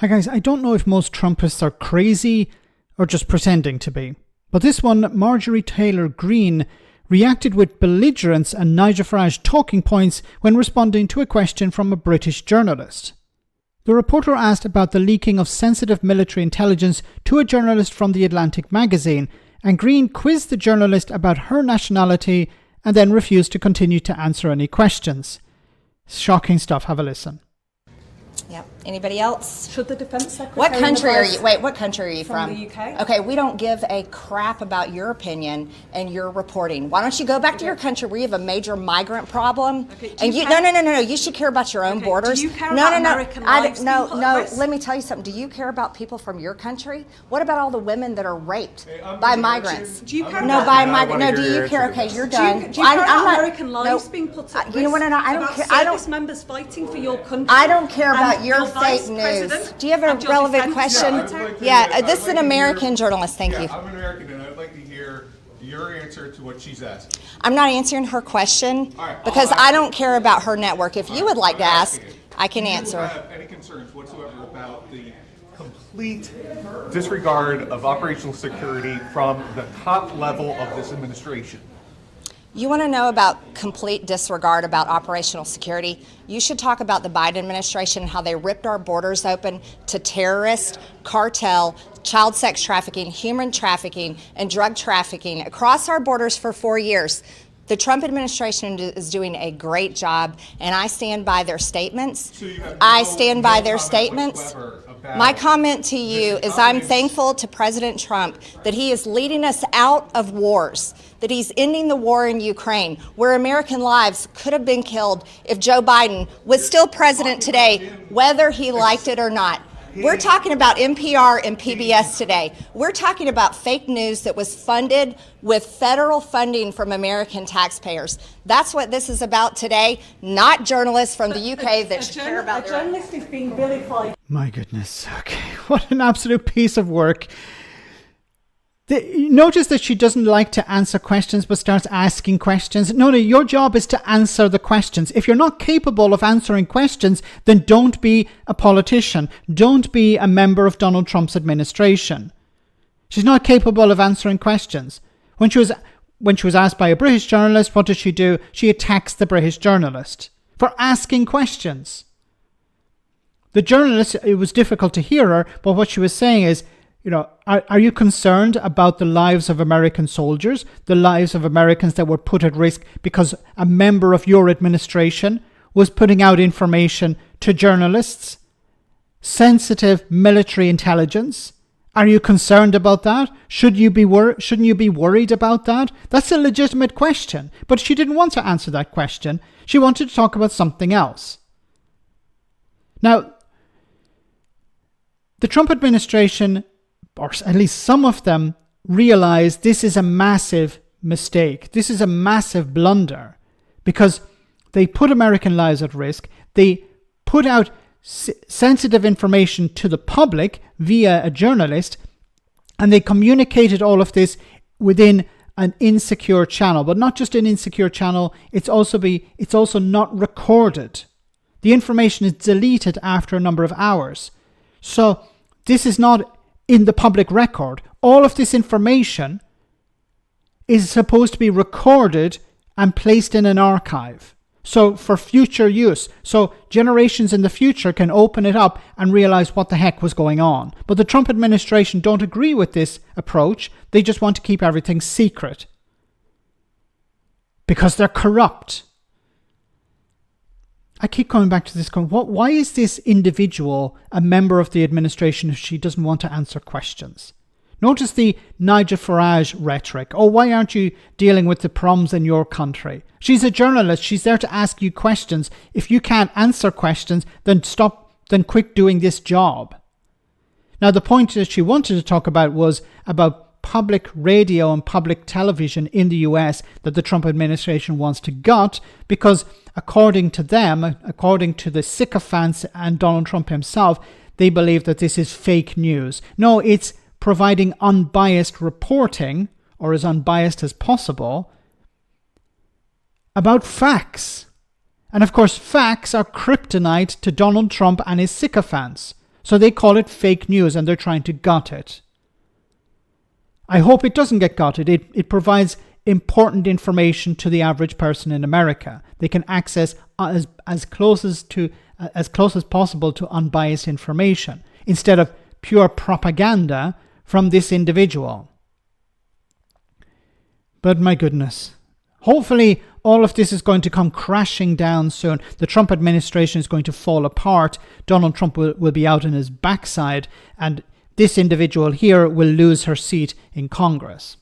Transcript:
Hi guys, I don't know if most Trumpists are crazy or just pretending to be, but this one, Marjorie Taylor Greene, reacted with belligerence and Nigel Farage talking points when responding to a question from a British journalist. The reporter asked about the leaking of sensitive military intelligence to a journalist from The Atlantic magazine, and Greene quizzed the journalist about her nationality and then refused to continue to answer any questions. Shocking stuff. Have a listen. Yep. Anybody else? Should the Defence Secretary... What country are you? Wait, what country are you from? From the UK. Okay, we don't give a crap about your opinion and your reporting. Why don't you go back to your country where you have a major migrant problem? Okay, and you no. You should care about your own borders. Do you care about American lives being put at risk? Let me tell you something. Do you care about people from your country? What about all the women that are raped by migrants? Do you care No, by migrants. No, do you care? Okay, you're done. Do you care about American lives being put at risk? You know what? No, I don't care. I don't. Members fighting for your country. I don't care about your fake news. Do you have a relevant question? Yeah, this is an American journalist. Thank you. I'm an American, and I'd like to hear your answer to what she's asking. I'm not answering her question because I don't care about her network. If you would like to ask, I can answer. Do you have any concerns whatsoever about the complete disregard of operational security from the top level of this administration? You want to know about complete disregard about operational security? You should talk about the Biden administration, how they ripped our borders open to terrorist, cartel, child sex trafficking, human trafficking, and drug trafficking across our borders for 4 years. The Trump administration is doing a great job, and I stand by their statements. I stand by their statements. My comment to you is I'm thankful to President Trump that he is leading us out of wars, that he's ending the war in Ukraine, where American lives could have been killed if Joe Biden was still president today, whether he liked it or not. We're talking about NPR and PBS today. We're talking about fake news that was funded with federal funding from American taxpayers. That's what this is about today, not journalists from the UK that care about their... A journalist is being vilified. My goodness. Okay, what an absolute piece of work. Notice that she doesn't like to answer questions but starts asking questions. No, your job is to answer the questions. If you're not capable of answering questions, then don't be a politician. Don't be a member of Donald Trump's administration. She's not capable of answering questions. When she was asked by a British journalist, what does she do? She attacks the British journalist for asking questions. The journalist, it was difficult to hear her, but what she was saying is, are you concerned about the lives of American soldiers, the lives of Americans that were put at risk because a member of your administration was putting out information to journalists? Sensitive military intelligence? Are you concerned about that? Shouldn't you be worried about that? That's a legitimate question, but she didn't want to answer that question. She wanted to talk about something else. Now, the Trump administration, or at least some of them, realize this is a massive mistake. This is a massive blunder because they put American lives at risk. They put out sensitive information to the public via a journalist, and they communicated all of this within an insecure channel. But not just an insecure channel, it's also not recorded. The information is deleted after a number of hours. So this is not in the public record. All of this information is supposed to be recorded and placed in an archive. So for future use. So generations in the future can open it up and realize what the heck was going on. But the Trump administration don't agree with this approach. They just want to keep everything secret because they're corrupt. I keep coming back to this. Why is this individual a member of the administration if she doesn't want to answer questions? Notice the Nigel Farage rhetoric. Oh, why aren't you dealing with the problems in your country? She's a journalist. She's there to ask you questions. If you can't answer questions, then quit doing this job. Now, the point that she wanted to talk about was about public radio and public television in the US that the Trump administration wants to gut because according to them, according to the sycophants and Donald Trump himself, they believe that this is fake news. No, it's providing unbiased reporting, or as unbiased as possible, about facts. And of course, facts are kryptonite to Donald Trump and his sycophants. So they call it fake news and they're trying to gut it. I hope it doesn't get gutted. It provides important information to the average person in America. They can access as close as possible to unbiased information instead of pure propaganda from this individual. But my goodness, hopefully all of this is going to come crashing down soon. The Trump administration is going to fall apart. Donald Trump will be out on his backside, and this individual here will lose her seat in Congress.